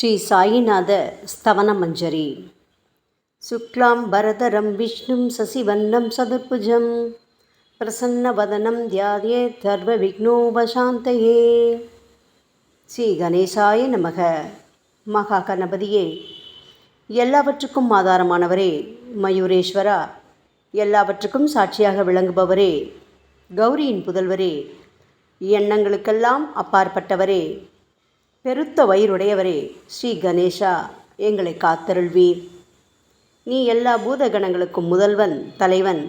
ஸ்ரீ சாயிநாத ஸ்தவனமஞ்சரி. சுக்லாம் பரதரம் விஷ்ணும் சசிவன்னம் சதுர்புஜம் பிரசன்னவதனம் தியாயேத் சர்வ விக்னோபசாந்தயே. ஸ்ரீ கணேசாய நமக. மகா கணபதியே, எல்லாவற்றுக்கும் ஆதாரமானவரே, மயூரேஸ்வரா, எல்லாவற்றுக்கும் சாட்சியாக விளங்குபவரே, கௌரியின் புதல்வரே, எண்ணங்களுக்கெல்லாம் அப்பாற்பட்டவரே, பெருத்த வயிறுடையவரே, ஸ்ரீ கணேசா, எங்களை காத்தருள்வீர். நீ எல்லா பூதகணங்களுக்கும் முதல்வன், தலைவன்.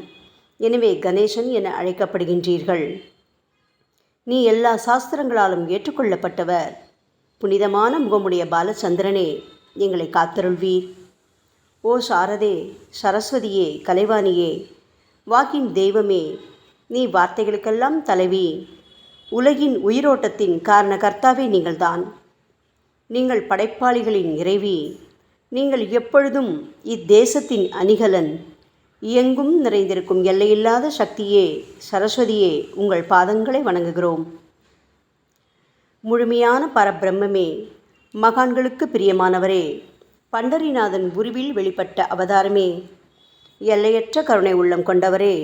எனவே கணேசன் என அழைக்கப்படுகின்றீர்கள். நீ எல்லா சாஸ்திரங்களாலும் ஏற்றுக்கொள்ளப்பட்டவர். புனிதமான முகமுடைய பாலச்சந்திரனே, எங்களை காத்தருள்வீர். ஓ சாரதே, சரஸ்வதியே, கலைவாணியே, வாக்கின் தெய்வமே, நீ வார்த்தைகளுக்கெல்லாம் தலைவி. உலகின் உயிரோட்டத்தின் காரண கர்த்தாவே நீங்கள்தான். நீங்கள் படைப்பாளிகளின் இறைவி. நீங்கள் எப்பொழுதும் இத்தேசத்தின் அணிகலன். எங்கும் நிறைந்திருக்கும் எல்லையில்லாத சக்தியே, சரஸ்வதியே, உங்கள் பாதங்களை வணங்குகிறோம். முழுமையான பரபிரம்மே, மகான்களுக்கு பிரியமானவரே, பண்டரிநாதன் உருவில் வெளிப்பட்ட அவதாரமே, எல்லையற்ற கருணை உள்ளம் கொண்டவரே,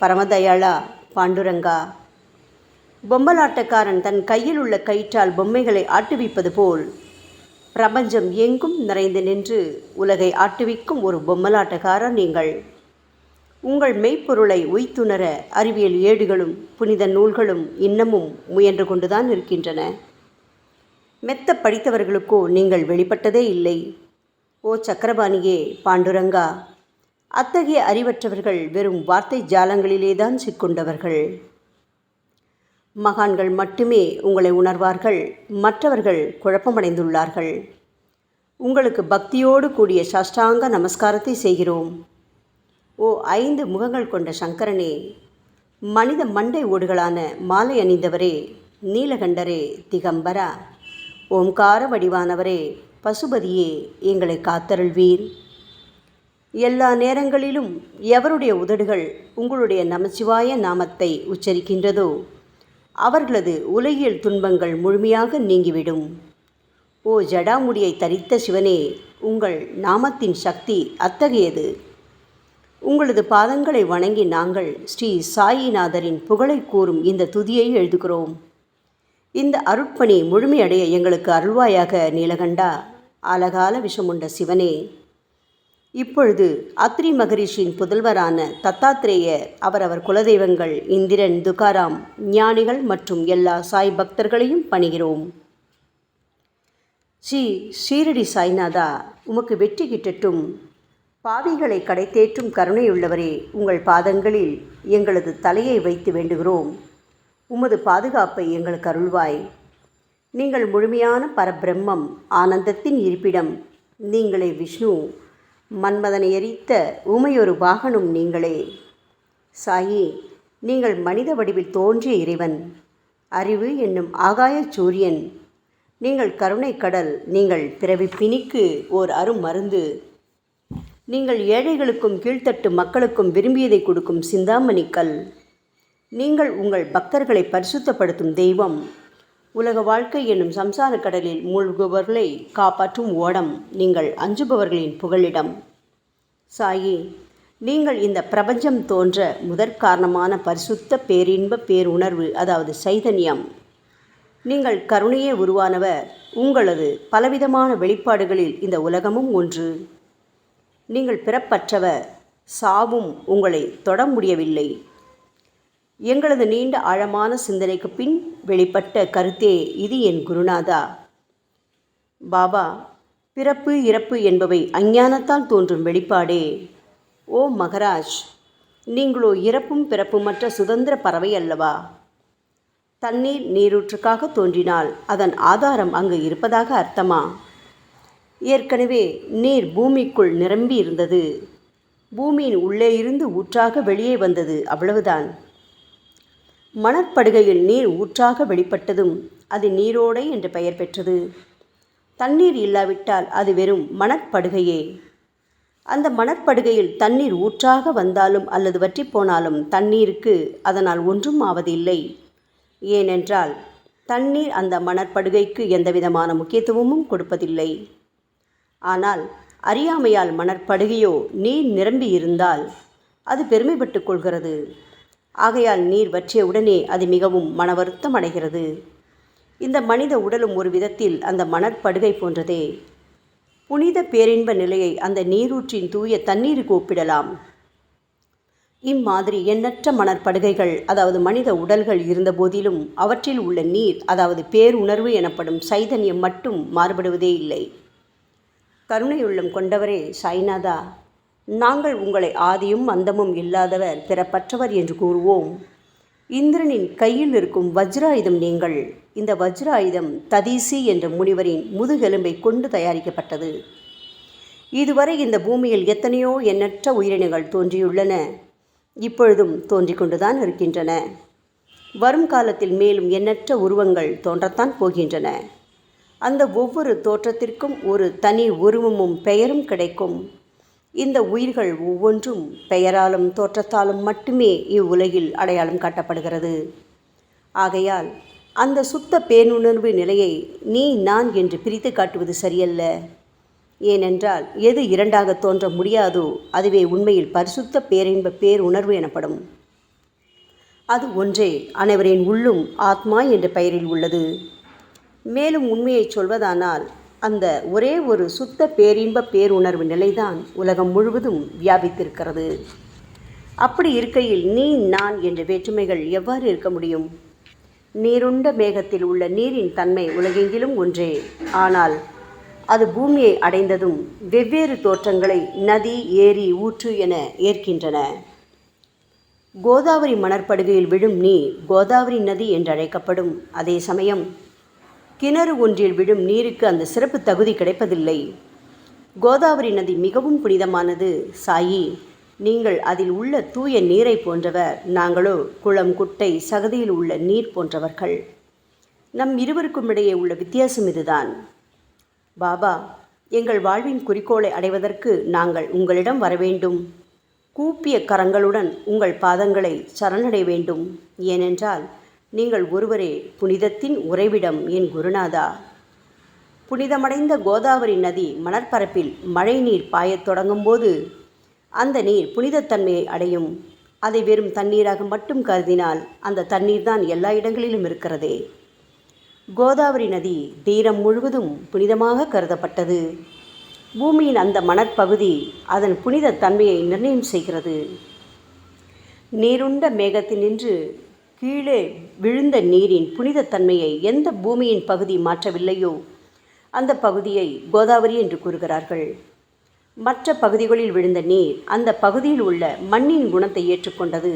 பரமதயாளா, பாண்டுரங்கா. பொம்மலாட்டக்காரன் தன் கையில் உள்ள கயிற்றால் பொம்மைகளை ஆட்டுவிப்பது போல் பிரபஞ்சம் எங்கும் நிறைந்து நின்று உலகை ஆட்டுவிக்கும் ஒரு பொம்மலாட்டக்காரர் நீங்கள். உங்கள் மெய்ப்பொருளை உய்த்துணர அறிவியல் ஏடுகளும் புனித நூல்களும் இன்னமும் முயன்று கொண்டுதான் இருக்கின்றன. மெத்த படித்தவர்களுக்கோ நீங்கள் வெளிப்பட்டதே இல்லை. ஓ சக்கரபாணியே, பாண்டுரங்கா, அத்தகைய அறிவற்றவர்கள் வெறும் வார்த்தை ஜாலங்களிலேதான் சிக்கொண்டவர்கள். மகான்கள் மட்டுமே உங்களை உணர்வார்கள். மற்றவர்கள் குழப்பமடைந்துள்ளார்கள். உங்களுக்கு பக்தியோடு கூடிய சாஷ்டாங்க நமஸ்காரத்தை செய்கிறோம். ஓ 5 முகங்கள் கொண்ட சங்கரனே, மனித மண்டை ஓடுகளான மாலை அணிந்தவரே, நீலகண்டரே, திகம்பரா, ஓம்கார வடிவானவரே, பசுபதியே, எங்களை காத்தருள்வீர். எல்லா நேரங்களிலும் எவருடைய உதடுகள் உங்களுடைய நமச்சிவாய நாமத்தை உச்சரிக்கின்றதோ அவர்களது உலகியல் துன்பங்கள் முழுமையாக நீங்கிவிடும். ஓ ஜடாமுடியை தரித்த சிவனே, உங்கள் நாமத்தின் சக்தி அத்தகையது. உங்களது பாதங்களை வணங்கி நாங்கள் ஸ்ரீ சாயிநாதரின் புகழை கூறும் இந்த துதியை எழுதுகிறோம். இந்த அருட்பணி முழுமையடைய எங்களுக்கு அருள்வாயாக நீலகண்டா, ஆலகால விஷமுண்ட சிவனே. இப்பொழுது அத்ரி மகரிஷியின் புதல்வரான தத்தாத்ரேயர், அவரவர் குலதெய்வங்கள் இந்திரன், துகாராம், ஞானிகள் மற்றும் எல்லா சாய் பக்தர்களையும் பணிகிறோம். ஸ்ரீ ஷீரடி சாய்நாதா, உமக்கு வெற்றி கிட்டட்டும். பாவிகளை கடைத்தேற்றும் கருணையுள்ளவரே, உங்கள் பாதங்களில் எங்களது தலையை வைத்து வேண்டுகிறோம். உமது பாதுகாப்பை எங்களுக்கு அருள்வாய். நீங்கள் முழுமையான பரபிரம்மம், ஆனந்தத்தின் இருப்பிடம். நீங்களே விஷ்ணு. மன்மதனை எரித்த ஊமையொரு வாகனும் நீங்களே. சாயி, நீங்கள் மனித வடிவில் தோன்றிய இறைவன். அறிவு என்னும் ஆகாய சூரியன். நீங்கள் கருணை கடல். நீங்கள் பிறவி பிணிக்கு ஓர் அருமருந்து. நீங்கள் ஏழைகளுக்கும் கீழ்த்தட்டு மக்களுக்கும் விரும்பியதை கொடுக்கும் சிந்தாமணிக்கல். நீங்கள் உங்கள் பக்தர்களை பரிசுத்தப்படுத்தும் தெய்வம். உலக வாழ்க்கை என்னும் சம்சார கடலில் மூழ்குபவர்களை காப்பாற்றும் ஓடம். நீங்கள் அஞ்சுபவர்களின் புகலிடம். சாயி, நீங்கள் இந்த பிரபஞ்சம் தோன்ற முதற்காரணமான பரிசுத்த பேரின்ப பேருணர்வு, அதாவது சைதன்யம். நீங்கள் கருணையே உருவானவர். உங்களது பலவிதமான வெளிப்பாடுகளில் இந்த உலகமும் ஒன்று. நீங்கள் பிறப்பற்றவர். சாவும் உங்களை தொட முடியவில்லை. எங்களது நீண்ட ஆழமான சிந்தனைக்கு பின் வெளிப்பட்ட கருத்தே இது என் குருநாதா. பாபா, பிறப்பு இறப்பு என்பவை அஞ்ஞானத்தால் தோன்றும் வெளிப்பாடே. ஓ மகராஜ், நீங்களோ இறப்பும் பிறப்புமற்ற சுதந்திர பறவை அல்லவா? தண்ணீர் நீரூற்றுக்காக தோன்றினால் அதன் ஆதாரம் அங்கு இருப்பதாக அர்த்தமா? ஏற்கனவே நீர் பூமிக்குள் நிரம்பி இருந்தது. பூமியின் உள்ளே இருந்து ஊற்றாக வெளியே வந்தது, அவ்வளவுதான். மணற்படுகையில் நீர் ஊற்றாக வெளிப்பட்டதும் அது நீரோடை என்று பெயர் பெற்றது. தண்ணீர் இல்லாவிட்டால் அது வெறும் மணற்படுகையே. அந்த மணற்படுகையில் தண்ணீர் ஊற்றாக வந்தாலும் அல்லது வற்றி போனாலும் தண்ணீருக்கு அதனால் ஒன்றும் ஆவதில்லை. ஏனென்றால் தண்ணீர் அந்த மணற்படுகைக்கு எந்தவிதமான முக்கியத்துவமும் கொடுப்பதில்லை. ஆனால் அறியாமையால் மணற்படுகையோ நீர் நிரம்பி இருந்தால் அது பெருமைப்பட்டு கொள்கிறது. ஆகையால் நீர் வற்றிய உடனே அது மிகவும் மனவருத்தம் அடைகிறது. இந்த மனித உடலும் ஒரு விதத்தில் அந்த மணற்படுகை போன்றதே. புனித பேரின்ப நிலையை அந்த நீரூற்றின் தூய தண்ணீருக்கு ஒப்பிடலாம். இம்மாதிரி எண்ணற்ற மணற்படுகைகள், அதாவது மனித உடல்கள் இருந்த போதிலும் அவற்றில் உள்ள நீர், அதாவது பேருணர்வு எனப்படும் சைதன்யம் மட்டும் மாறுபடுவதே இல்லை. கருணையுள்ளம் கொண்டவரே சாய்நாதா, நாங்கள் உங்களை ஆதியும் அந்தமும் இல்லாதவர், பிறப்பற்றவர் என்று கூறுவோம். இந்திரனின் கையில் இருக்கும் வஜ்ராயுதம் நீங்கள். இந்த வஜ்ராயுதம் ததீசி என்ற முனிவரின் முதுகெலும்பை கொண்டு தயாரிக்கப்பட்டது. இதுவரை இந்த பூமியில் எத்தனையோ எண்ணற்ற உயிரினங்கள் தோன்றியுள்ளன, இப்பொழுதும் தோன்றிக் கொண்டுதான் இருக்கின்றன. வரும் காலத்தில் மேலும் எண்ணற்ற உருவங்கள் தோன்றத்தான் போகின்றன. அந்த ஒவ்வொரு தோற்றத்திற்கும் ஒரு தனி உருவமும் பெயரும் கிடைக்கும். இந்த உயிர்கள் ஒவ்வொன்றும் பெயராலும் தோற்றத்தாலும் மட்டுமே இவ்வுலகில் அடையாளம் காட்டப்படுகிறது. ஆகையால் அந்த சுத்த பேருணர்வு நிலையை நீ நான் என்று பிரித்து காட்டுவது சரியல்ல. ஏனென்றால் எது இரண்டாக தோன்ற முடியாதோ அதுவே உண்மையில் பரிசுத்த பேரின்ப பேருணர்வு எனப்படும். அது ஒன்றே அனைவரின் உள்ளும் ஆத்மா என்ற பெயரில் உள்ளது. மேலும் உண்மையை சொல்வதானால் அந்த ஒரே ஒரு சுத்த பேரின்ப பேருணர்வு நிலைதான் உலகம் முழுவதும் வியாபித்திருக்கிறது. அப்படி இருக்கையில் நீ நான் என்ற வேற்றுமைகள் எவ்வாறு இருக்க முடியும்? நீருண்ட மேகத்தில் உள்ள நீரின் தன்மை உலகெங்கிலும் ஒன்றே. ஆனால் அது பூமியை அடைந்ததும் வெவ்வேறு தோற்றங்களை நதி, ஏரி, ஊற்று என ஏற்கின்றன. கோதாவரி மணற்படுகையில் விழும் நீர் கோதாவரி நதி என்றழைக்கப்படும். அதே சமயம் கிணறு ஒன்றில் விழும் நீருக்கு அந்த சிறப்பு தகுதி கிடைப்பதில்லை. கோதாவரி நதி மிகவும் புனிதமானது. சாயி, நீங்கள் அதில் உள்ள தூய நீரை போன்றவர், நாங்களோ குளம், குட்டை, சகதியில் உள்ள நீர் போன்றவர்கள். நம் இருவருக்கும் இடையே உள்ள வித்தியாசம் இதுதான். பாபா, எங்கள் வாழ்வின் குறிக்கோளை அடைவதற்கு நாங்கள் உங்களிடம் வரவேண்டும். கூப்பிய கரங்களுடன் உங்கள் பாதங்களை சரணடைய வேண்டும். ஏனென்றால் நீங்கள் ஒருவரே புனிதத்தின் உறைவிடம் என் குருநாதா. புனிதமடைந்த கோதாவரி நதி மணற்பரப்பில் மழை நீர் பாயத் தொடங்கும் போது அந்த நீர் புனிதத்தன்மையை அடையும். அதை வெறும் தண்ணீராக மட்டும் கருதினால் அந்த தண்ணீர் தான் எல்லா இடங்களிலும் இருக்கிறதே. கோதாவரி நதி தீரம் முழுவதும் புனிதமாக கருதப்பட்டது. பூமியின் அந்த மணற்பகுதி அதன் புனித தன்மையை நிர்ணயம் செய்கிறது. நீருண்ட மேகத்தினின்று கீழே விழுந்த நீரின் புனிதத்தன்மையை எந்த பூமியின் பகுதி மாற்றவில்லையோ அந்த பகுதியை கோதாவரி என்று கூறுகிறார்கள். மற்ற பகுதிகளில் விழுந்த நீர் அந்த பகுதியில் உள்ள மண்ணின் குணத்தை ஏற்றுக்கொண்டது,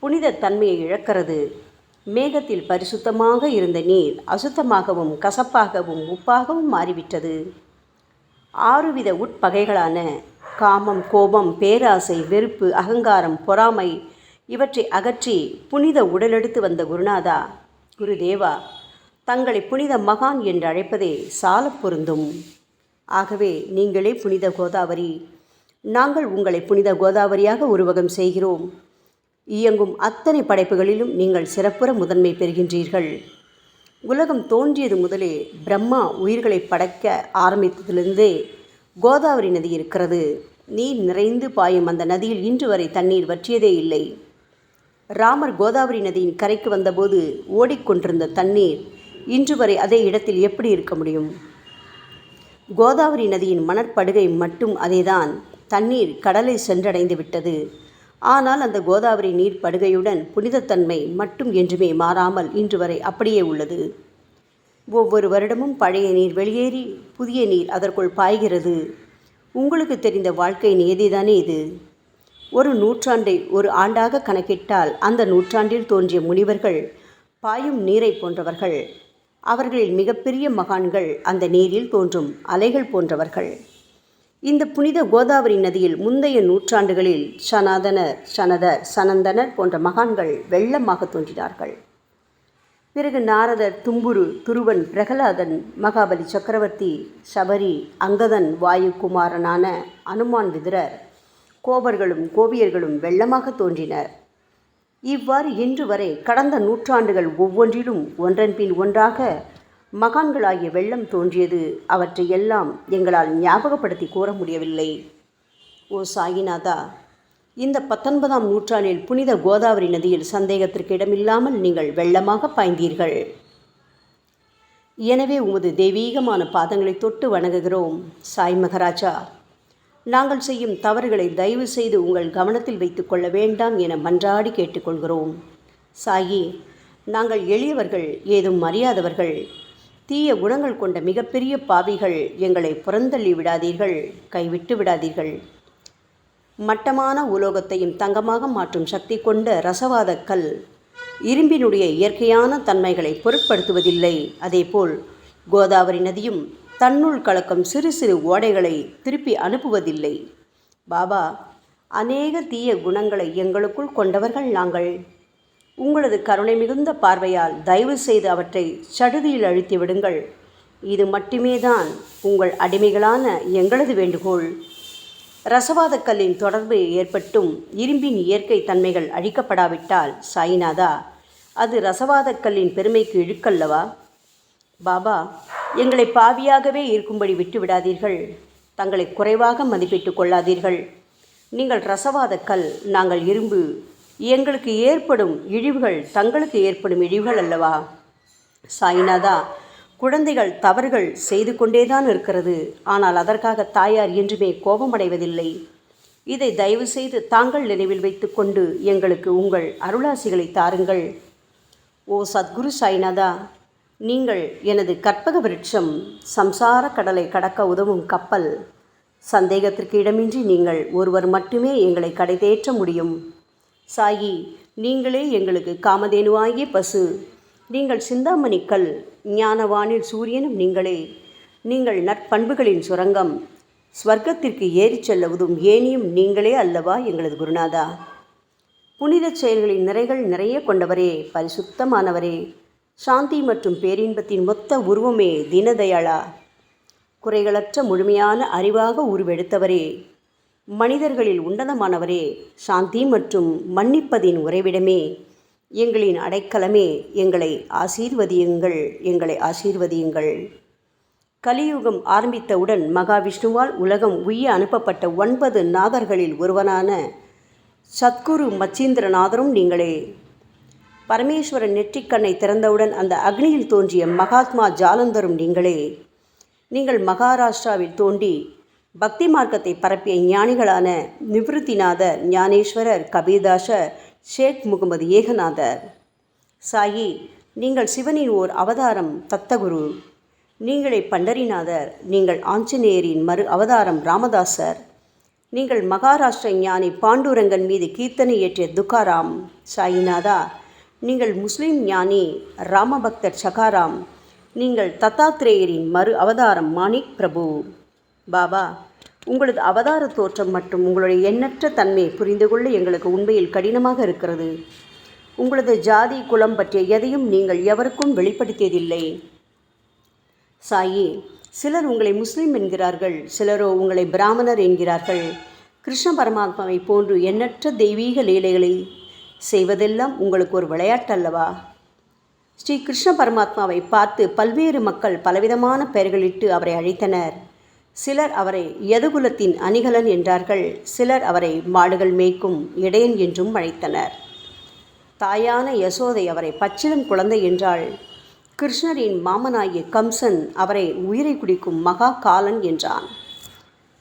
புனித தன்மையை இழக்கிறது. மேகத்தில் பரிசுத்தமாக இருந்த நீர் அசுத்தமாகவும் கசப்பாகவும் உப்பாகவும் மாறிவிட்டது. 6 வித உட்பகைகளான காமம், கோபம், பேராசை, வெறுப்பு, அகங்காரம், பொறாமை இவற்றை அகற்றி புனித உடலெடுத்து வந்த குருநாதா, குருதேவா, தங்களை புனித மகான் என்று அழைப்பதே சால பொருந்தும். ஆகவே நீங்களே புனித கோதாவரி. நாங்கள் உங்களை புனித கோதாவரியாக உருவகம் செய்கிறோம். இயங்கும் அத்தனை படைப்புகளிலும் நீங்கள் சிறப்புற முதன்மை பெறுகின்றீர்கள். உலகம் தோன்றியது முதலே பிரம்மா உயிர்களை படைக்க ஆரம்பித்ததிலிருந்தே கோதாவரி நதி இருக்கிறது. நீர் நிறைந்து பாயும் அந்த நதியில் இன்று வரை தண்ணீர் வற்றியதே இல்லை. ராமர் கோதாவரி நதியின் கரைக்கு வந்தபோது ஓடிக்கொண்டிருந்த தண்ணீர் இன்று வரை அதே இடத்தில் எப்படி இருக்க முடியும்? கோதாவரி நதியின் மணற்படுகை மட்டும் அதேதான். தண்ணீர் கடலை சென்றடைந்து விட்டது. ஆனால் அந்த கோதாவரி நீர் படுகையுடன் புனிதத்தன்மை மட்டும் என்றுமே மாறாமல் இன்று வரை அப்படியே உள்ளது. ஒவ்வொரு வருடமும் பழைய நீர் வெளியேறி புதிய நீர் அதற்குள் பாய்கிறது. உங்களுக்கு தெரிந்த வாழ்க்கை நியதிதானே இது. ஒரு நூற்றாண்டை ஒரு ஆண்டாக கணக்கிட்டால் அந்த நூற்றாண்டில் தோன்றிய முனிவர்கள் பாயும் நீரை போன்றவர்கள். அவர்களில் மிகப்பெரிய மகான்கள் அந்த நீரில் தோன்றும் அலைகள் போன்றவர்கள். இந்த புனித கோதாவரி நதியில் முந்தைய நூற்றாண்டுகளில் சனாதனர், சனதர், சனந்தனர் போன்ற மகான்கள் வெள்ளமாக தோன்றினார்கள். பிறகு நாரதர், தும்புரு, துருவன், பிரகலாதன், மகாபலி சக்கரவர்த்தி, சபரி, அங்கதன், வாயுகுமாரனான அனுமான், விதுரர், கோபர்களும் கோபியர்களும் வெள்ளமாக தோன்றினர். இவ்வாறு இன்று வரை கடந்த நூற்றாண்டுகள் ஒவ்வொன்றிலும் ஒன்றன் பின் ஒன்றாக மகான்களாகிய வெள்ளம் தோன்றியது. அவற்றை எல்லாம் எங்களால் ஞாபகப்படுத்தி கூற முடியவில்லை. ஓ சாயிநாதா, இந்த 19ஆம் நூற்றாண்டில் புனித கோதாவரி நதியில் சந்தேகத்திற்கு இடமில்லாமல் நீங்கள் வெள்ளமாக பாய்ந்தீர்கள். எனவே உமது தெய்வீகமான பாதங்களை தொட்டு வணங்குகிறோம். சாய் மகராஜா, நாங்கள் செய்யும் தவறுகளை தயவு செய்து உங்கள் கவனத்தில் வைத்து கொள்ள வேண்டாம் என மன்றாடி கேட்டுக்கொள்கிறோம். சாயி, நாங்கள் எளியவர்கள், ஏதும் அறியாதவர்கள், தீய குணங்கள் கொண்ட மிகப்பெரிய பாவிகள். எங்களை புறந்தள்ளி விடாதீர்கள், கைவிட்டு விடாதீர்கள். மட்டமான உலோகத்தையும் தங்கமாக மாற்றும் சக்தி கொண்ட ரசவாத கல் இரும்பினுடைய இயற்கையான தன்மைகளை பொருட்படுத்துவதில்லை. அதேபோல் கோதாவரி நதியும் தன்னுள் கலக்கும் சிறு சிறு ஓடைகளை திருப்பி அனுப்புவதில்லை. பாபா, அநேக தீய குணங்களை எங்களுக்குள் கொண்டவர்கள் நாங்கள். உங்களது கருணை மிகுந்த பார்வையால் தயவு செய்து அவற்றை சடுதியில் அழித்து விடுங்கள். இது மட்டுமே தான் உங்கள் அடிமைகளான எங்களது வேண்டுகோள். ரசவாத கல்லின் தொடர்பு ஏற்பட்டும் இரும்பின் இயற்கை தன்மைகள் அழிக்கப்படாவிட்டால் சாயிநாதா, அது ரசவாத கல்லின் பெருமைக்கு இழுக்கல்லவா? பாபா, எங்களை பாவியாகவே இருக்கும்படி விட்டுவிடாதீர்கள். தங்களை குறைவாக மதிப்பிட்டு கொள்ளாதீர்கள். நீங்கள் ரசவாத கல், நாங்கள் இரும்பு. எங்களுக்கு ஏற்படும் இழிவுகள் தங்களுக்கு ஏற்படும் இழிவுகள் அல்லவா? சாயிநாதா, குழந்தைகள் தவறுகள் செய்து கொண்டேதான் இருக்கிறது. ஆனால் அதற்காக தாயார் என்றுமே கோபமடைவதில்லை. இதை தயவு செய்து தாங்கள் நினைவில் வைத்து கொண்டு எங்களுக்கு உங்கள் அருளாசிகளை தாருங்கள். ஓ சத்குரு சாய்நாதா, நீங்கள் எனது கற்பக விருட்சம், சம்சார கடலை கடக்க உதவும் கப்பல். சந்தேகத்திற்கு இடமின்றி நீங்கள் ஒருவர் மட்டுமே எங்களை கடைதேற்ற முடியும். சாயி, நீங்களே எங்களுக்கு காமதேனுவாகிய பசு. நீங்கள் சிந்தாமணி கல், ஞானவானில் சூரியனும் நீங்களே. நீங்கள் நற்பண்புகளின் சுரங்கம், ஸ்வர்க்கத்திற்கு ஏறிச் செல்லவதும் ஏனியும் நீங்களே அல்லவா எங்களது குருநாதா? புனித செயல்களின் நிறைகள் நிறைய கொண்டவரே, பரிசுத்தமானவரே, சாந்தி மற்றும் பேரின்பத்தின் மொத்த உருவமே தீனதயாளா, குறைகளற்ற முழுமையான அறிவாக உருவெடுத்தவரே, மனிதர்களில் உன்னதமானவரே, சாந்தி மற்றும் மன்னிப்பதின் உறைவிடமே, எங்களின் அடைக்கலமே, எங்களை ஆசீர்வதியுங்கள், எங்களை ஆசீர்வதியுங்கள். கலியுகம் ஆரம்பித்தவுடன் மகாவிஷ்ணுவால் உலகம் உய்ய அனுப்பப்பட்ட 9 நாதர்களில் ஒருவனான சத்குரு மச்சீந்திரநாதரும் நீங்களே. பரமேஸ்வரன் நெற்றிக்கண்ணை திறந்தவுடன் அந்த அக்னியில் தோன்றிய மகாத்மா ஜாலந்தரும் நீங்களே. நீங்கள் மகாராஷ்டிராவில் தோன்றி பக்தி மார்க்கத்தை பரப்பிய ஞானிகளான நிவிருத்திநாதர், ஞானேஸ்வரர், கபீர்தாசர், ஷேக் முகமது ஏகநாதர். சாயி, நீங்கள் சிவனின் ஓர் அவதாரம், தத்தகுரு. நீங்களே பண்டரிநாதர். நீங்கள் ஆஞ்சநேயரின் மறு அவதாரம் ராமதாசர். நீங்கள் மகாராஷ்டிர ஞானி பாண்டுரங்கன் மீது கீர்த்தனை இயற்றிய துக்காராம். சாயிநாதா, நீங்கள் முஸ்லிம் ஞானி ராமபக்தர் சகாராம். நீங்கள் தத்தாத்ரேயரின் மறு அவதாரம் மாணிக் பிரபு. பாபா, உங்களது அவதார தோற்றம் மற்றும் உங்களுடைய எண்ணற்ற தன்மை புரிந்து கொள்ள எங்களுக்கு உண்மையில் கடினமாக இருக்கிறது. உங்களது ஜாதி குலம் பற்றிய எதையும் நீங்கள் எவருக்கும் வெளிப்படுத்தியதில்லை. சாயி, சிலர் உங்களை முஸ்லீம் என்கிறார்கள், சிலரோ உங்களை பிராமணர் என்கிறார்கள். கிருஷ்ண பரமாத்மாவை போன்று எண்ணற்ற தெய்வீக லீலைகளை செய்வதெல்லாம் உங்களுக்கு ஒரு விளையாட்டல்லவா? ஸ்ரீ கிருஷ்ண பரமாத்மாவை பார்த்து பல்வேறு மக்கள் பலவிதமான பெயர்களிட்டு அவரை அழைத்தனர். சிலர் அவரை யதுகுலத்தின் அணிகலன் என்றார்கள். சிலர் அவரை மாடுகள் மேய்க்கும் இடையன் என்றும் அழைத்தனர். தாயான யசோதை அவரை பச்சிளம் குழந்தை என்றாள். கிருஷ்ணரின் மாமனாகிய கம்சன் அவரை உயிரை குடிக்கும் மகா காலன் என்றான்.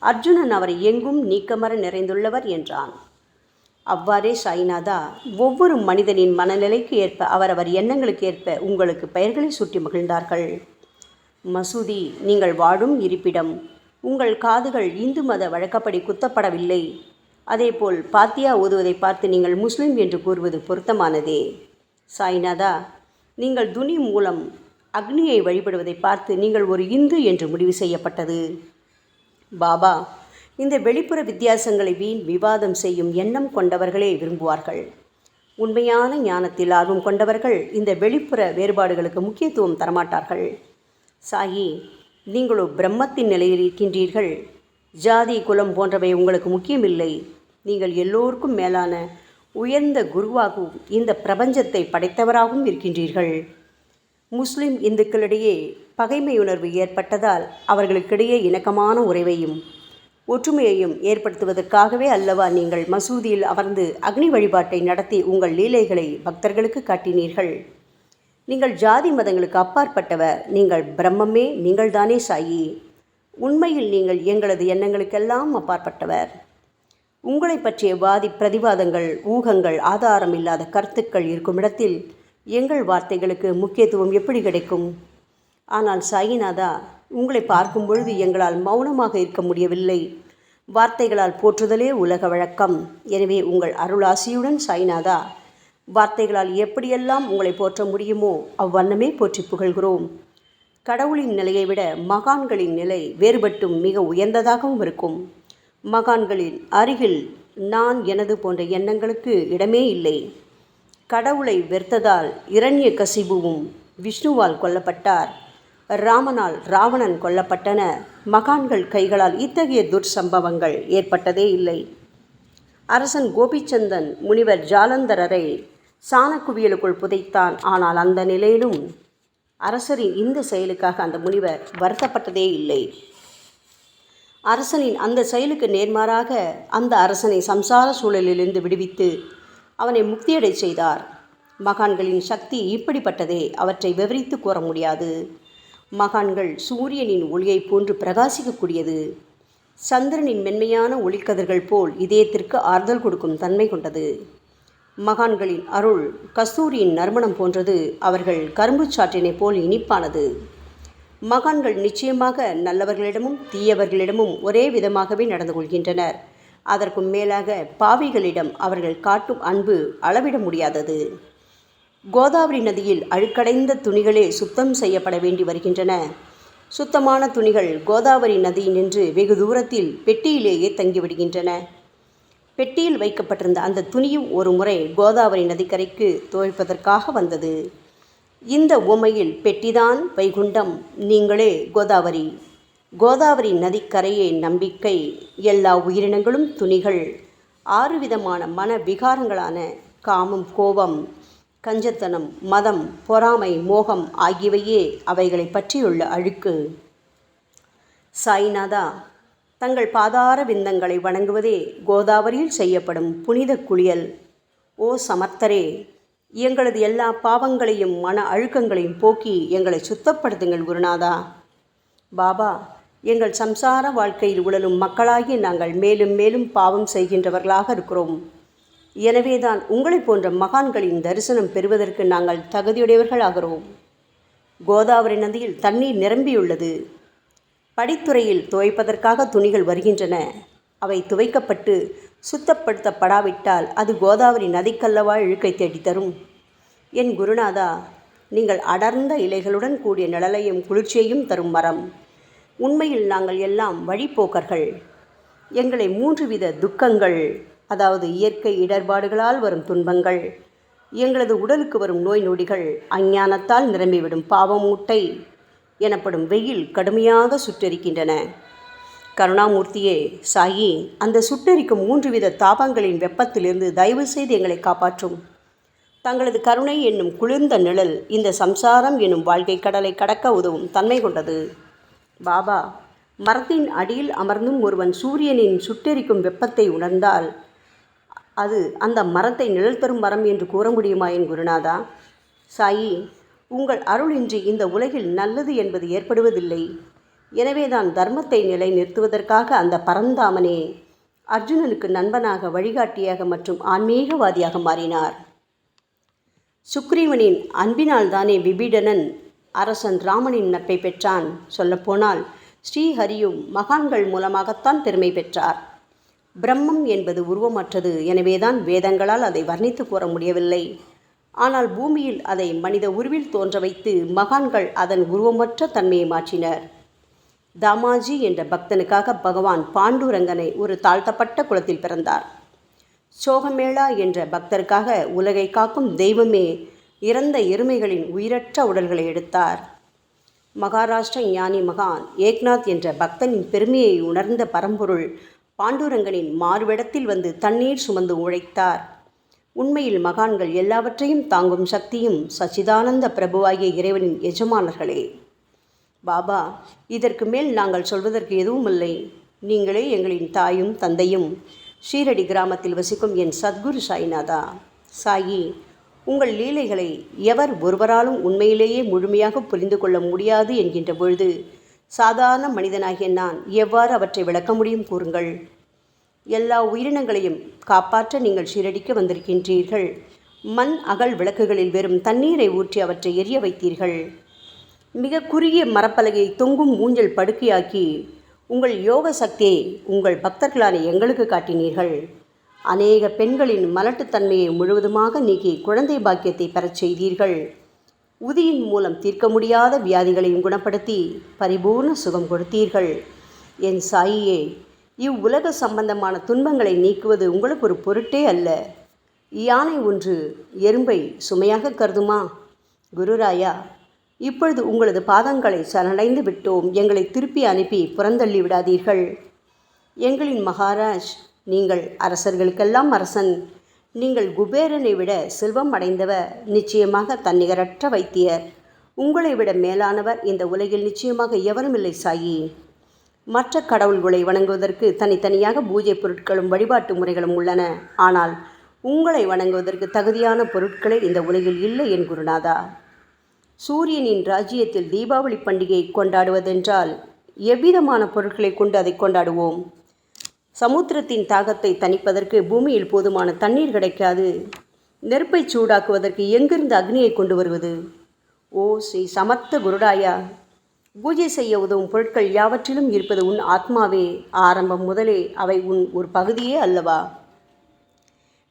அர்ஜுனன் அவரை எங்கும் நீக்கமர நிறைந்துள்ளவர் என்றான். அவ்வாறே சாய்நாதா, ஒவ்வொரு மனிதனின் மனநிலைக்கு ஏற்ப அவரவர் எண்ணங்களுக்கு ஏற்ப உங்களுக்கு பெயர்களை சுட்டி மகிழ்ந்தார்கள். மசூதி, நீங்கள் வாழும் இருப்பிடம். உங்கள் காதுகள் இந்து மத வழக்கப்படி குத்தப்படவில்லை. அதேபோல் பாத்தியா ஓதுவதை பார்த்து நீங்கள் முஸ்லிம் என்று கூறுவது பொருத்தமானதே. சாய்நாதா, நீங்கள் துனி மூலம் அக்னியை வழிபடுவதை பார்த்து நீங்கள் ஒரு இந்து என்று முடிவு செய்யப்பட்டது. பாபா, இந்த வெளிப்புற வித்தியாசங்களை வீண் விவாதம் செய்யும் எண்ணம் கொண்டவர்களே விரும்புவார்கள். உண்மையான ஞானத்தில் ஆர்வம் கொண்டவர்கள் இந்த வெளிப்புற வேறுபாடுகளுக்கு முக்கியத்துவம் தரமாட்டார்கள். சாயி, நீங்களோ பிரம்மத்தின் நிலையில் இருக்கின்றீர்கள். ஜாதி குலம் போன்றவை உங்களுக்கு முக்கியமில்லை. நீங்கள் எல்லோருக்கும் மேலான உயர்ந்த குருவாகவும் இந்த பிரபஞ்சத்தை படைத்தவராகவும் இருக்கின்றீர்கள். முஸ்லிம் இந்துக்களிடையே பகைமையுணர்வு ஏற்பட்டதால் அவர்களுக்கிடையே இணக்கமான உறவையும் ஒற்றுமையையும் ஏற்படுத்துவதற்காகவே அல்லவா நீங்கள் மசூதியில் அமர்ந்து அக்னி வழிபாட்டை நடத்தி உங்கள் லீலைகளை பக்தர்களுக்கு காட்டினீர்கள். நீங்கள் ஜாதி மதங்களுக்கு அப்பாற்பட்டவர். நீங்கள் பிரம்மமே, நீங்கள்தானே சாயி. உண்மையில் நீங்கள் எங்களது எண்ணங்களுக்கெல்லாம் அப்பாற்பட்டவர். உங்களை பற்றிய வாதி பிரதிவாதங்கள், ஊகங்கள், ஆதாரம் இல்லாத கருத்துக்கள் இருக்கும் இடத்தில் எங்கள் வார்த்தைகளுக்கு முக்கியத்துவம் எப்படி கிடைக்கும்? ஆனால் சாயிநாதா, உங்களை பார்க்கும் பொழுது எங்களால் மௌனமாக இருக்க முடியவில்லை. வார்த்தைகளால் போற்றுதலே உலக வழக்கம். எனவே உங்கள் அருளாசியுடன் சாயிநாதா, வார்த்தைகளால் எப்படியெல்லாம் உங்களை போற்ற முடியுமோ அவ்வண்ணமே போற்றி புகழ்கிறோம். கடவுளின் நிலையை விட மகான்களின் நிலை வேறுபட்டும் மிக உயர்ந்ததாகவும் இருக்கும். மகான்களின் அருகில் நான் எனது போன்ற எண்ணங்களுக்கு இடமே இல்லை. கடவுளை வெறுத்ததால் இரண்யகசிபுவும் விஷ்ணுவால் கொல்லப்பட்டார். ராமனால் ராவணன் கொல்லப்பட்டன. மகான்கள் கைகளால் இத்தகைய துர்சம்பவங்கள் ஏற்பட்டதே இல்லை. அரசன் கோபிச்சந்தன் முனிவர் ஜாலந்தரரை சாணக்குவியலுக்குள் புதைத்தான். ஆனால் அந்த நிலையிலும் அரசரின் இந்த செயலுக்காக அந்த முனிவர் வருத்தப்பட்டதே இல்லை. அரசனின் அந்த செயலுக்கு நேர்மாறாக அந்த அரசனை சம்சார சூழலிலிருந்து விடுவித்து அவனை முக்தியடை செய்தார். மகான்களின் சக்தி இப்படிப்பட்டதே. அவற்றை விவரித்து கூற முடியாது. மகான்கள் சூரியனின் ஒளியை போன்று பிரகாசிக்கக்கூடியது. சந்திரனின் மென்மையான ஒளிக்கதிர்கள் போல் இதயத்திற்கு ஆறுதல் கொடுக்கும் தன்மை கொண்டது. மகான்களின் அருள் கஸ்தூரியின் நறுமணம் போன்றது. அவர்கள் கரும்பு சாற்றினை போல் இனிப்பானது. மகான்கள் நிச்சயமாக நல்லவர்களிடமும் தீயவர்களிடமும் ஒரே விதமாகவே நடந்து கொள்கின்றனர். அதற்கும் மேலாக பாவிகளிடம் அவர்கள் காட்டும் அன்பு அளவிட முடியாதது. கோதாவரி நதியில் அழுக்கடைந்த துணிகளே சுத்தம் செய்யப்பட வேண்டி வருகின்றன. சுத்தமான துணிகள் கோதாவரி நதியினின்று வெகு தூரத்தில் பெட்டியிலேயே தங்கிவிடுகின்றன. பெட்டியில் வைக்கப்பட்டிருந்த அந்த துணியும் ஒரு முறை கோதாவரி நதிக்கரைக்கு துவைப்பதற்காக வந்தது. இந்த உவமையில் பெட்டிதான் வைகுண்டம், நீங்களே கோதாவரி. கோதாவரி நதிக்கரையே நம்பிக்கை. எல்லா உயிரினங்களும் துணிகள். 6 விதமான மன விகாரங்களான காமம், கோபம், கஞ்சத்தனம், மதம், பொறாமை, மோகம் ஆகியவையே அவைகளை பற்றியுள்ள அழுக்கு. சாய்நாதா, தங்கள் பாதார விந்தங்களை வணங்குவதே கோதாவரியில் செய்யப்படும் புனித குளியல். ஓ சமர்த்தரே, எங்களது எல்லா பாவங்களையும் மன அழுக்கங்களையும் போக்கி எங்களை சுத்தப்படுத்துங்கள் குருநாதா. பாபா, எங்கள் சம்சார வாழ்க்கையில் உழலும் மக்களாகி நாங்கள் மேலும் மேலும் பாவம் செய்கின்றவர்களாக இருக்கிறோம். எனவேதான் உங்களை போன்ற மகான்களின் தரிசனம் பெறுவதற்கு நாங்கள் தகுதியுடையவர்களாகிறோம். கோதாவரி நதியில் தண்ணீர் நிரம்பியுள்ளது. படித்துறையில் துவைப்பதற்காக துணிகள் வருகின்றன. அவை துவைக்கப்பட்டு சுத்தப்படுத்தப்படாவிட்டால் அது கோதாவரி நதிக்கல்லவா இழுக்கை தேடித்தரும். என் குருநாதா, நீங்கள் அடர்ந்த இலைகளுடன் கூடிய நிழலையும் குளிர்ச்சியையும் தரும் மரம். உண்மையில் நாங்கள் எல்லாம் வழிப்போக்கர்கள். எங்களை 3 வித துக்கங்கள், அதாவது இயற்கை இடர்பாடுகளால் வரும் துன்பங்கள், எங்களது உடலுக்கு வரும் நோய் நொடிகள், அஞ்ஞானத்தால் நிரம்பிவிடும் பாவமூட்டை எனப்படும் வெயில் கடுமையாக சுட்டெரிக்கின்றன. கருணாமூர்த்தியே, சாயி, அந்த சுட்டெரிக்கும் 3 வித தாபங்களின் வெப்பத்திலிருந்து தயவு செய்து எங்களை காப்பாற்றும். தங்களது கருணை என்னும் குளிர்ந்த நிழல் இந்த சம்சாரம் என்னும் வாழ்க்கை கடலை கடக்க உதவும் தன்மை கொண்டது. பாபா, மரத்தின் அடியில் அமர்ந்தும் ஒருவன் சூரியனின் சுட்டெரிக்கும் வெப்பத்தை உணர்ந்தால் அது அந்த மரத்தை நிழல் தரும் மரம் என்று கூற முடியுமா என் குருநாதா? சாயி, உங்கள் அருளின்றி இந்த உலகில் நல்லது என்பது ஏற்படுவதில்லை. எனவேதான் தர்மத்தை நிலை நிறுத்துவதற்காக அந்த பரந்தாமனே அர்ஜுனனுக்கு நண்பனாக, வழிகாட்டியாக மற்றும் ஆன்மீகவாதியாக மாறினார். சுக்ரீவனின் அன்பினால் தானே விபீடனன் அரசன் ராமனின் நட்பை பெற்றான். சொல்லப்போனால் ஸ்ரீஹரியும் மகான்கள் மூலமாகத்தான் பெருமை பெற்றார். பிரம்மம் என்பது உருவமற்றது. எனவேதான் வேதங்களால் அதை வர்ணித்து கூற முடியவில்லை. ஆனால் பூமியில் அதை மனித உருவில் தோன்ற வைத்து மகான்கள் அதன் உருவமற்ற தன்மையை மாற்றினர். தாமாஜி என்ற பக்தனுக்காக பகவான் பாண்டுரங்கனை ஒரு தாழ்த்தப்பட்ட குலத்தில் பிறந்தார். சோகமேளா என்ற பக்தருக்காக உலகை காக்கும் தெய்வமே இறந்த எருமைகளின் உயிரற்ற உடல்களை எடுத்தார். மகாராஷ்டிர ஞானி மகான் ஏக்நாத் என்ற பக்தனின் பெருமையை உணர்ந்த பரம்பொருள் பாண்டுரங்கனின் மாறுவிடத்தில் வந்து தண்ணீர் சுமந்து உழைத்தார். உண்மையில் மகான்கள் எல்லாவற்றையும் தாங்கும் சக்தியும் சச்சிதானந்த பிரபுவாகிய இறைவனின் எஜமானர்களே. பாபா, இதற்கு மேல் நாங்கள் சொல்வதற்கு எதுவும் இல்லை. நீங்களே எங்களின் தாயும் தந்தையும். ஷீரடி கிராமத்தில் வசிக்கும் என் சத்குரு சாய்நாதா. சாயி, உங்கள் லீலைகளை எவர் ஒருவராலும் உண்மையிலேயே முழுமையாக புரிந்து கொள்ள முடியாது என்கின்ற பொழுது சாதாரண மனிதனாகிய நான் எவ்வாறு அவற்றை விளக்க முடியும் கூறுங்கள். எல்லா உயிரினங்களையும் காப்பாற்ற நீங்கள் ஷீரடிக்கு வந்திருக்கின்றீர்கள். மண் அகல் விளக்குகளில் வெறும் தண்ணீரை ஊற்றி அவற்றை எரிய வைத்தீர்கள். மிக குறுகிய மரப்பலகையை தொங்கும் ஊஞ்சல் படுக்கையாக்கி உங்கள் யோக சக்தியை உங்கள் பக்தர்களான எங்களுக்கு காட்டினீர்கள். அநேக பெண்களின் மலட்டுத்தன்மையை முழுவதுமாக நீக்கி குழந்தை பாக்கியத்தை பெறச் செய்தீர்கள். உதியின் மூலம் தீர்க்க முடியாத வியாதிகளையும் குணப்படுத்தி பரிபூர்ண சுகம் கொடுத்தீர்கள். என் சாயியே, இவ்வுலக சம்பந்தமான துன்பங்களை நீக்குவது உங்களுக்கு ஒரு பொருட்டே அல்ல. யானை ஒன்று எறும்பை சுமையாக கருதுமா? குருராயா, இப்பொழுது உங்களது பாதங்களை சரணடைந்து விட்டோம். எங்களை திருப்பி அனுப்பி புறந்தள்ளி விடாதீர்கள். எங்களின் மகாராஜ், நீங்கள் அரசர்களுக்கெல்லாம் அரசன். நீங்கள் குபேரனை விட செல்வம் அடைந்தவர். நிச்சயமாக தன்னிகரற்ற வைத்தியர். உங்களை விட மேலானவர் இந்த உலகில் நிச்சயமாக எவரும் இல்லை சாயி. மற்ற கடவுள்களை வணங்குவதற்கு தனித்தனியாக பூஜை பொருட்களும் வழிபாட்டு முறைகளும் உள்ளன. ஆனால் உங்களை வணங்குவதற்கு தகுதியான பொருட்களே இந்த உலகில் இல்லை என் குருநாதா. சூரியனின் ராஜ்யத்தில் தீபாவளி பண்டிகையை கொண்டாடுவதென்றால் எவ்விதமான பொருட்களை கொண்டு அதை கொண்டாடுவோம்? சமுத்திரத்தின் தாகத்தை தணிப்பதற்கு பூமியில் போதுமான தண்ணீர் கிடைக்காது. நெருப்பை சூடாக்குவதற்கு எங்கிருந்து அக்னியை கொண்டு வருவது? ஓ ஸ்ரீ சமர்த்த குருடாயா, பூஜை செய்ய உதவும் பொருட்கள் யாவற்றிலும் இருப்பது உன் ஆத்மாவே. ஆரம்பம் முதலே அவை உன் ஒரு பகுதியே அல்லவா?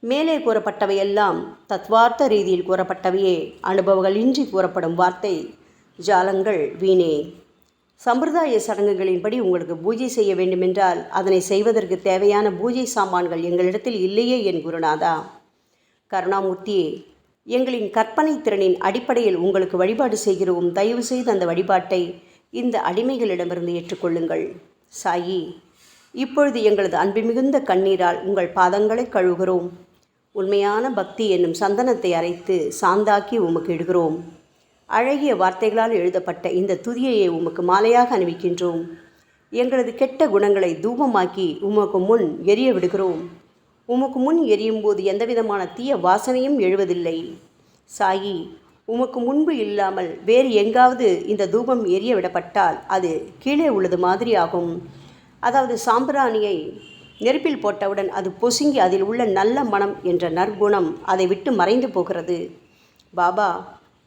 மேலே கூறப்பட்டவையெல்லாம் தத்வார்த்த ரீதியில் கூறப்பட்டவையே. அனுபவங்களின்றி கூறப்படும் வார்த்தை ஜாலங்கள் வீணே. சம்பிரதாய சடங்குகளின்படி உங்களுக்கு பூஜை செய்ய வேண்டுமென்றால் அதனை செய்வதற்கு தேவையான பூஜை சாமான்கள் எங்களிடத்தில் இல்லையே என் குருநாதா. கருணாமூர்த்தியே, எங்களின் கற்பனை திறனின் அடிப்படையில் உங்களுக்கு வழிபாடு செய்கிறோம். தயவு செய்து அந்த வழிபாட்டை இந்த அடிமைகளிடமிருந்து ஏற்றுக்கொள்ளுங்கள். சாயி, இப்பொழுது எங்களது அன்பு மிகுந்த கண்ணீரால் உங்கள் பாதங்களை கழுவுகிறோம். உண்மையான பக்தி என்னும் சந்தனத்தை அரைத்து சாந்தாக்கி உமக்கு இடுகிறோம். அழகிய வார்த்தைகளால் எழுதப்பட்ட இந்த துதியையை உமக்கு மாலையாக அணிவிக்கின்றோம். எங்களது கெட்ட குணங்களை தூபமாக்கி உமக்கு முன் எரிய விடுகிறோம். உமக்கு முன் எரியும் போது எந்தவிதமான தீய வாசனையும் எழுவதில்லை. சாயி, உமக்கு முன்பு இல்லாமல் வேறு எங்காவது இந்த தூபம் எரிய விடப்பட்டால் அது கீழே உள்ளது மாதிரி ஆகும். அதாவது சாம்பிராணியை நெருப்பில் போட்டவுடன் அது பொசுங்கி அதில் உள்ள நல்ல மனம் என்ற நற்குணம் அதை விட்டு மறைந்து போகிறது. பாபா,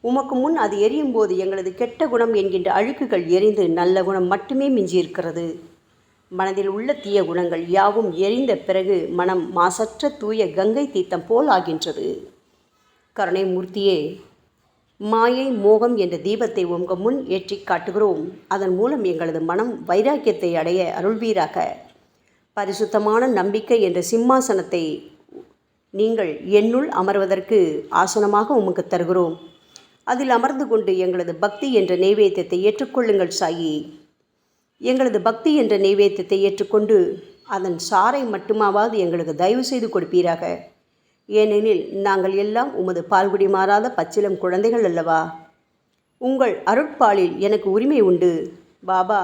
உமக்கு முன் அது எரியும் போது எங்களது கெட்ட குணம் என்கின்ற அழுக்குகள் எரிந்து நல்ல குணம் மட்டுமே மிஞ்சியிருக்கிறது. மனதில் உள்ள தீய குணங்கள் யாவும் எரிந்த பிறகு மனம் மாசற்ற தூய கங்கை தீர்த்தம் போல் ஆகின்றது. கருணை மூர்த்தியே, மாயை மோகம் என்ற தீபத்தை உங்கள் முன் ஏற்றி காட்டுகிறோம். அதன் மூலம் எங்களது மனம் வைராக்கியத்தை அடைய அருள்வீராக. பரிசுத்தமான நம்பிக்கை என்ற சிம்மாசனத்தை நீங்கள் என்னுள் அமர்வதற்கு ஆசனமாக உமக்கு தருகிறோம். அதில் அமர்ந்து கொண்டு எங்களது பக்தி என்ற நெய்வேத்தியத்தை ஏற்றுக்கொள்ளுங்கள் சாயி. எங்களது பக்தி என்ற நெய்வேத்தியத்தை ஏற்றுக்கொண்டு அதன் சாரை மட்டுமாவது எங்களுக்கு தயவு செய்து கொடுப்பீராக. ஏனெனில் நாங்கள் எல்லாம் உமது பால்குடி மாறாத பச்சிலம் குழந்தைகள் அல்லவா. உங்கள் அருட்பாலில் எனக்கு உரிமை உண்டு. பாபா,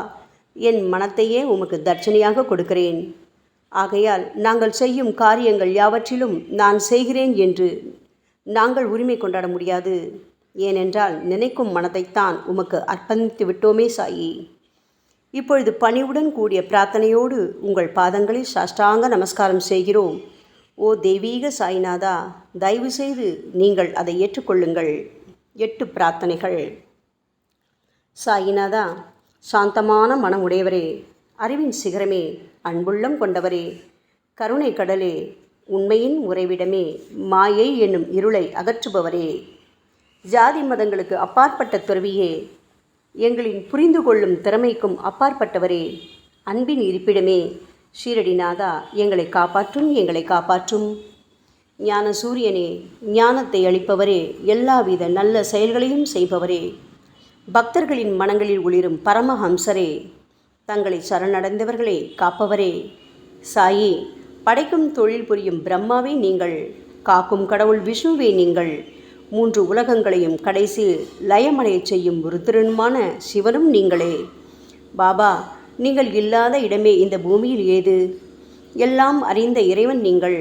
என் மனத்தையே உமக்கு தட்சணையாக கொடுக்கிறேன். ஆகையால் நாங்கள் செய்யும் காரியங்கள் யாவற்றிலும் நான் செய்கிறேன் என்று நாங்கள் உரிமை கொண்டாட முடியாது. ஏனென்றால் நினைக்கும் மனதைத்தான் உமக்கு அர்ப்பணித்து விட்டோமே சாயி. இப்பொழுது பணிவுடன் கூடிய பிரார்த்தனையோடு உங்கள் பாதங்களில் சாஷ்டாங்க நமஸ்காரம் செய்கிறோம். ஓ தெய்வீக சாய்நாதா, தயவு செய்து நீங்கள் அதை ஏற்றுக்கொள்ளுங்கள். 8 பிரார்த்தனைகள். சாய்நாதா, சாந்தமான மனம் உடையவரே, அறிவின் சிகரமே, அன்புள்ளம் கொண்டவரே, கருணை கடலே, உண்மையின் உறைவிடமே, மாயை என்னும் இருளை அகற்றுபவரே, ஜாதி மதங்களுக்கு அப்பாற்பட்ட துறவியே, எங்களின் புரிந்து கொள்ளும் திறமைக்கும் அப்பாற்பட்டவரே, அன்பின் இருப்பிடமே, ஷீரடிநாதா, எங்களை காப்பாற்றும், எங்களை காப்பாற்றும். ஞான சூரியனே, ஞானத்தை அளிப்பவரே, எல்லாவித நல்ல செயல்களையும் செய்பவரே, பக்தர்களின் மனங்களில் ஒளிரும் பரமஹம்சரே, தங்களை சரணடைந்தவர்களை காப்பவரே, சாயி, படைக்கும் தொழில் புரியும் பிரம்மாவே நீங்கள், காக்கும் கடவுள் விஷ்ணுவே நீங்கள். 3 உலகங்களையும் கடைசி லயமடையச் செய்யும் ருத்ரனுமான சிவனும் நீங்களே. பாபா, நீங்கள் இல்லாத இடமே இந்த பூமியில் ஏது? எல்லாம் அறிந்த இறைவன் நீங்கள்.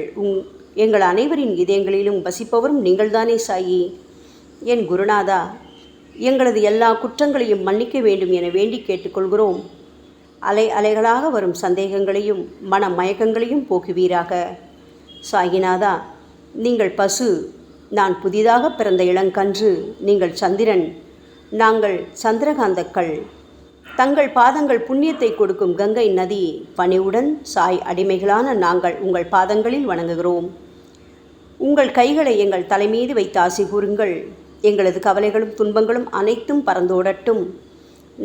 எங்கள் அனைவரின் இதயங்களிலும் வசிப்பவரும் நீங்கள்தானே சாயி. என் குருநாதா, எங்களது எல்லா குற்றங்களையும் மன்னிக்க வேண்டும் என வேண்டி கேட்டுக்கொள்கிறோம். அலை அலைகளாக வரும் சந்தேகங்களையும் மன மயக்கங்களையும் போக்குவீராக. சாயிநாதா, நீங்கள் பசு, நான் புதிதாக பிறந்த இளங்கன்று, நீங்கள் சந்திரன், நாங்கள் சந்திரகாந்தக்கள். தங்கள் பாதங்கள் புண்ணியத்தை கொடுக்கும் கங்கை நதி. பணிவுடன் சாய் அடிமைகளான நாங்கள் உங்கள் பாதங்களில் வணங்குகிறோம். உங்கள் கைகளை எங்கள் தலைமீது வைத்து ஆசி கூறுங்கள். எங்களது கவலைகளும் துன்பங்களும் அனைத்தும் பறந்தோடட்டும்.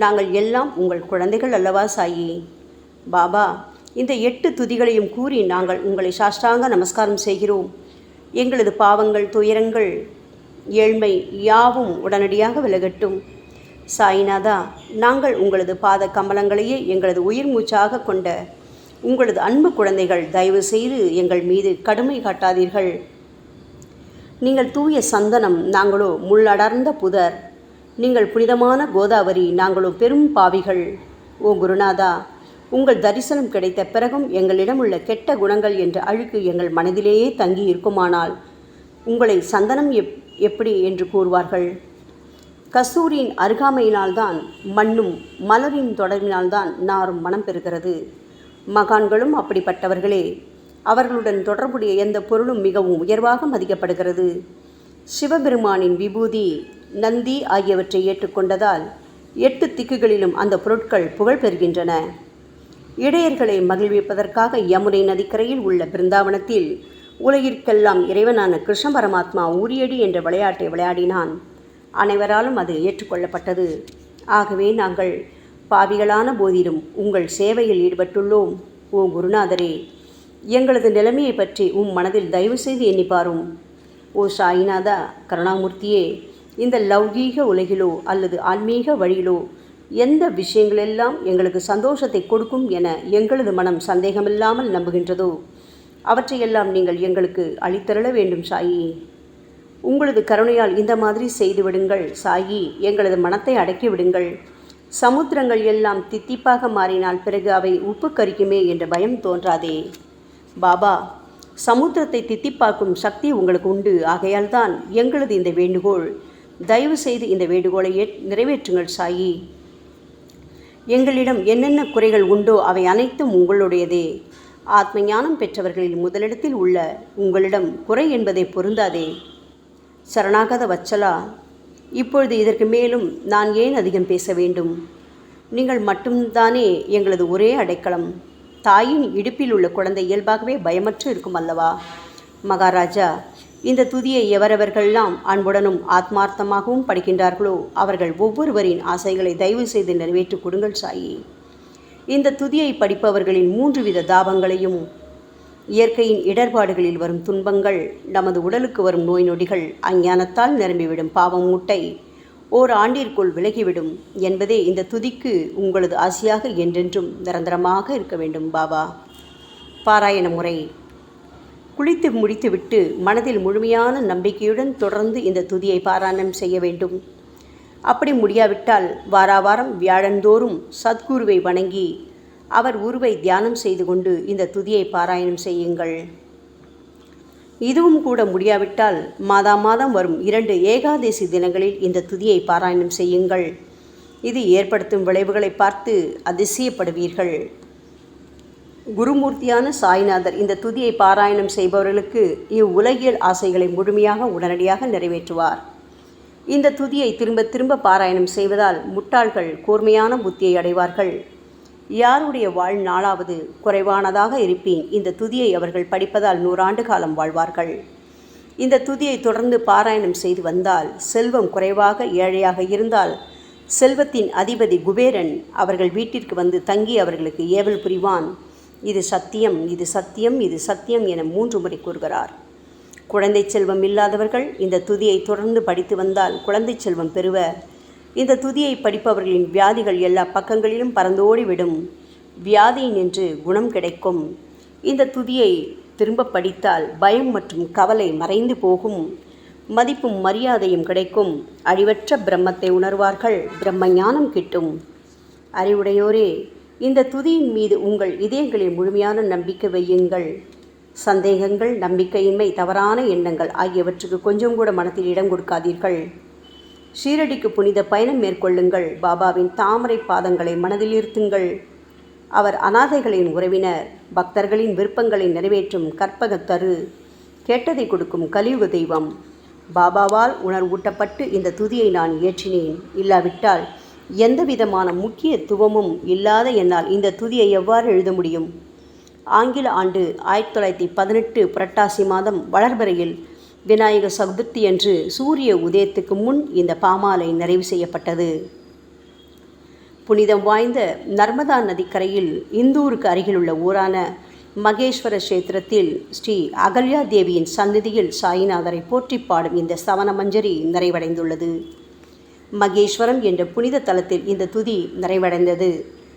நாங்கள் எல்லாம் உங்கள் குழந்தைகள் அல்லவா சாயி. பாபா, இந்த 8 துதிகளையும் கூறி நாங்கள் உங்களை சாஷ்டாங்க நமஸ்காரம் செய்கிறோம். எங்களது பாவங்கள், துயரங்கள், ஏழ்மை யாவும் உடனடியாக விலகட்டும். சாயிநாதா, நாங்கள் உங்களது பாத கமலங்களையே எங்களது உயிர் மூச்சாக கொண்ட உங்களது அன்பு குழந்தைகள். தயவு செய்து எங்கள் மீது கடுமை காட்டாதீர்கள். நீங்கள் தூய சந்தனம், நாங்களோ முள்ளடர்ந்த புதர். நீங்கள் புனிதமான கோதாவரி, நாங்களோ பெரும் பாவிகள். ஓ குருநாதா, உங்கள் தரிசனம் கிடைத்த பிறகும் எங்களிடம் உள்ள கெட்ட குணங்கள் என்ற அழுக்கு எங்கள் மனதிலேயே தங்கி இருக்குமானால் உங்களை சந்தனம் எப்படி என்று கூறுவார்கள்? கஸ்தூரியின் அருகாமையினால்தான் மண்ணும் மலரின் தொடர்பினால்தான் நாரும் மனம் பெறுகிறது. மகான்களும் அப்படிப்பட்டவர்களே. அவர்களுடன் தொடர்புடைய எந்த பொருளும் மிகவும் உயர்வாக மதிக்கப்படுகிறது. சிவபெருமானின் விபூதி, நந்தி ஆகியவற்றை ஏற்றுக்கொண்டதால் 8 திக்குகளிலும் அந்த பொருட்கள் புகழ் பெறுகின்றன. இடையர்களை மகிழ்விப்பதற்காக யமுனை நதிக்கரையில் உள்ள பிருந்தாவனத்தில் உலகிற்கெல்லாம் இறைவனான கிருஷ்ண பரமாத்மா ஊரியடி என்ற விளையாட்டை விளையாடினான். அனைவராலும் அது ஏற்றுக்கொள்ளப்பட்டது. ஆகவே நாங்கள் பாவிகளான போதிலும் உங்கள் சேவையில் ஈடுபட்டுள்ளோம். ஓ குருநாதரே, எங்களது நிலைமையை பற்றி மனதில் தயவு செய்து எண்ணிப்பாரும். ஓ சாயிநாதா கருணாமூர்த்தியே, இந்த லௌகீக உலகிலோ அல்லது ஆன்மீக வழியிலோ எந்த விஷயங்களெல்லாம் எங்களுக்கு சந்தோஷத்தை கொடுக்கும் என எங்களது மனம் சந்தேகமில்லாமல் நம்புகின்றதோ அவற்றையெல்லாம் நீங்கள் எங்களுக்கு அளித்தருள வேண்டும் சாயி. உங்களது கருணையால் இந்த மாதிரி செய்துவிடுங்கள் சாயி. எங்களது மனத்தை அடக்கி விடுங்கள். சமுத்திரங்கள் எல்லாம் தித்திப்பாக மாறினால் பிறகு அவை உப்பு கரிக்குமே என்ற பயம் தோன்றாதே. பாபா, சமுத்திரத்தை தித்திப்பாக்கும் சக்தி உங்களுக்கு உண்டு. ஆகையால் தான் எங்களது இந்த வேண்டுகோள். தயவு செய்து இந்த வேண்டுகோளை நிறைவேற்றுங்கள் சாயி. எங்களிடம் என்னென்ன குறைகள் உண்டோ அவை அனைத்தும் உங்களுடையதே. ஆத்ம ஞானம் பெற்றவர்களில் முதலிடத்தில் உள்ள உங்களிடம் குறை என்பதை பொருந்தாதே. சரணாகத வச்சலா, இப்பொழுது இதற்கு மேலும் நான் ஏன் அதிகம் பேச வேண்டும்? நீங்கள் மட்டும்தானே எங்களது ஒரே அடைக்கலம். தாயின் இடுப்பில் உள்ள குழந்தை இயல்பாகவே பயமற்று இருக்கும் அல்லவா? மகாராஜா, இந்த துதியை எவரவர்களெல்லாம் அன்புடனும் ஆத்மார்த்தமாகவும் படிக்கின்றார்களோ அவர்கள் ஒவ்வொருவரின் ஆசைகளை தயவு செய்து நிறைவேற்றி கொடுங்கள் சாயி. இந்த துதியை படிப்பவர்களின் 3 வித தாபங்களையும், இயற்கையின் இடர்பாடுகளில் வரும் துன்பங்கள், நமது உடலுக்கு வரும் நோய் நொடிகள், அஞ்ஞானத்தால் நிரம்பிவிடும் பாவம் மூட்டை ஓராண்டிற்குள் விலகிவிடும் என்பதே இந்த துதிக்கு உங்களது ஆசையாக என்றென்றும் நிரந்தரமாக இருக்க வேண்டும் பாபா. பாராயண முறை. குளித்து முடித்துவிட்டு மனதில் முழுமையான நம்பிக்கையுடன் தொடர்ந்து இந்த துதியை பாராயணம் செய்ய வேண்டும். அப்படி முடியாவிட்டால் வாராவாரம் வியாழந்தோறும் சத்குருவை வணங்கி அவர் உருவை தியானம் செய்து கொண்டு இந்த துதியை பாராயணம் செய்யுங்கள். இதுவும் கூட முடியாவிட்டால் மாதம் வரும் 2 ஏகாதசி தினங்களில் இந்த துதியை பாராயணம் செய்யுங்கள். இது ஏற்படுத்தும் விளைவுகளை பார்த்து அதிசயப்படுவீர்கள். குருமூர்த்தியான சாய்நாதர் இந்த துதியை பாராயணம் செய்பவர்களுக்கு இவ்வுலகியல் ஆசைகளை முழுமையாக உடனடியாக நிறைவேற்றுவார். இந்த துதியை திரும்ப திரும்ப பாராயணம் செய்வதால் முட்டாள்கள் கூர்மையான புத்தியை அடைவார்கள். யாருடைய வாழ்நாளாவது குறைவானதாக இருப்பேன் இந்த துதியை அவர்கள் படிப்பதால் 100 ஆண்டு காலம் வாழ்வார்கள். இந்த துதியை தொடர்ந்து பாராயணம் செய்து வந்தால் செல்வம் குறைவாக ஏழையாக இருந்தால் செல்வத்தின் அதிபதி குபேரன் அவர்கள் வீட்டிற்கு வந்து தங்கி அவர்களுக்கு ஏவல் புரிவான். இது சத்தியம், இது சத்தியம், இது சத்தியம் என 3 முறை கூறுகிறார். குழந்தை செல்வம் இல்லாதவர்கள் இந்த துதியை தொடர்ந்து படித்து வந்தால் குழந்தை செல்வம் பெறுவர். இந்த துதியை படிப்பவர்களின் வியாதிகள் எல்லா பக்கங்களிலும் பறந்தோடிவிடும். வியாதி நின்று குணம் கிடைக்கும். இந்த துதியை திரும்ப படித்தால் பயம் மற்றும் கவலை மறைந்து போகும். மதிப்பும் மரியாதையும் கிடைக்கும். அழிவற்ற பிரம்மத்தை உணர்வார்கள். பிரம்ம ஞானம் கிட்டும். அறிவுடையோரே, இந்த துதியின் மீது உங்கள் இதயங்களில் முழுமையான நம்பிக்கை வையுங்கள். சந்தேகங்கள், நம்பிக்கையின்மை, தவறான எண்ணங்கள் ஆகியவற்றுக்கு கொஞ்சம் கூட மனத்தில் இடம் கொடுக்காதீர்கள். ஷீரடிக்கு புனித பயணம் மேற்கொள்ளுங்கள். பாபாவின் தாமரை பாதங்களை மனதில் இருத்துங்கள். அவர் அனாதைகளின் உறவினர், பக்தர்களின் விருப்பங்களை நிறைவேற்றும் கற்பகத்தரு, கேட்டதை கொடுக்கும் கலியுக தெய்வம். பாபாவால் உணர்வூட்டப்பட்டு இந்த துதியை நான் இயற்றினேன். இல்லாவிட்டால் எந்த விதமான முக்கியத்துவமும் இல்லாத என்னால் இந்த துதியை எவ்வாறு எழுத முடியும்? ஆங்கில ஆண்டு 1918 புரட்டாசி மாதம் வளர்பிறையில் விநாயக சதுர்த்தி அன்று சூரிய உதயத்துக்கு முன் இந்த பாமாலை நிறைவு செய்யப்பட்டது. புனிதம் வாய்ந்த நர்மதா நதிக்கரையில் இந்தூருக்கு அருகிலுள்ள ஊரான மகேஸ்வர கஷேத்திரத்தில் ஸ்ரீ அகல்யா தேவியின் சந்நிதியில் சாயிநாதரை போற்றி பாடும் இந்த சவண மஞ்சரி நிறைவடைந்துள்ளது. மகேஸ்வரம் என்ற புனித தலத்தில் இந்த துதி நிறைவடைந்தது.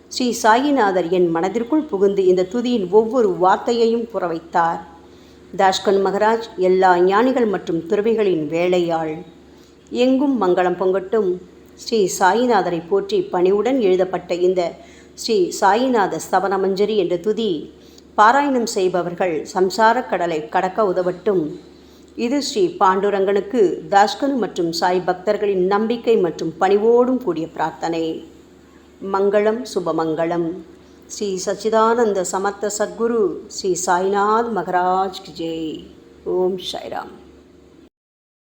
ஸ்ரீ சாயிநாதர் என் மனதிற்குள் புகுந்து இந்த துதியின் ஒவ்வொரு வார்த்தையையும் புற வைத்தார். தாஷ்கன் மகராஜ் எல்லா ஞானிகள் மற்றும் துறவிகளின் வேலையாள். எங்கும் மங்களம் பொங்கட்டும். ஸ்ரீ சாயிநாதரை போற்றி பணிவுடன் எழுதப்பட்ட இந்த ஸ்ரீ சாயிநாத ஸ்தவன மஞ்சரி என்ற துதி பாராயணம் செய்பவர்கள் சம்சார கடலை கடக்க உதவட்டும். இது ஸ்ரீ பாண்டுரங்கனுக்கு தாஷ்கனு மற்றும் சாய் பக்தர்களின் நம்பிக்கை மற்றும் பணிவோடும் கூடிய பிரார்த்தனை. மங்களம், சுபமங்களம். ஸ்ரீ சச்சிதானந்த சமர்த்த சத்குரு ஸ்ரீ சாய்நாத் மகராஜ் கி ஜெய். ஓம் சாய்ராம்.